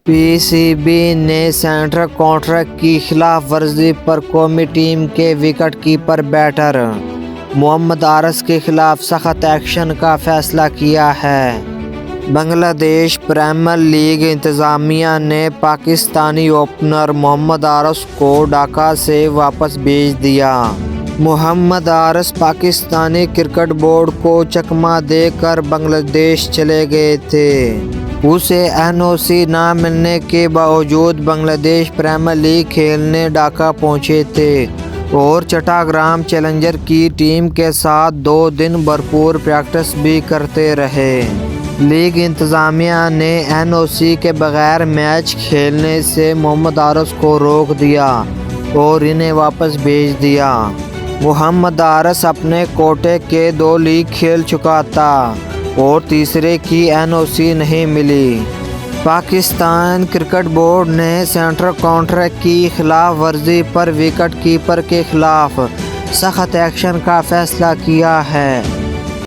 پی C B نے central contract کی خلاف ورزی پر قومی ٹیم کے وکٹ کیپر بیٹر محمد عارض کے خلاف سخت ایکشن کا فیصلہ کیا ہے۔ بنگلہ دیش پریمیئر لیگ انتظامیہ نے پاکستانی اوپنر محمد عارض کو ڈھاکہ سے واپس بھیج دیا۔ محمد عارض پاکستانی کرکٹ بورڈ کو چکمہ دے کر بنگلہ دیش چلے گئے تھے۔ اسے این او سی نہ ملنے کے باوجود بنگلہ دیش پریمیئر لیگ کھیلنے ڈھاکہ پہنچے تھے اور چٹاگرام چیلنجر کی ٹیم کے ساتھ 2 دن بھرپور پریکٹس بھی کرتے رہے۔ لیگ انتظامیہ نے این او سی کے بغیر میچ کھیلنے سے محمد عارض کو روک دیا اور انہیں واپس بھیج دیا۔ محمد عارض اپنے کوٹے کے 2 لیگ کھیل چکا تھا اور تیسرے کی این او سی نہیں ملی۔ پاکستان کرکٹ بورڈ نے سینٹرل کانٹریکٹ کی خلاف ورزی پر وکٹ کیپر کے خلاف سخت ایکشن کا فیصلہ کیا ہے۔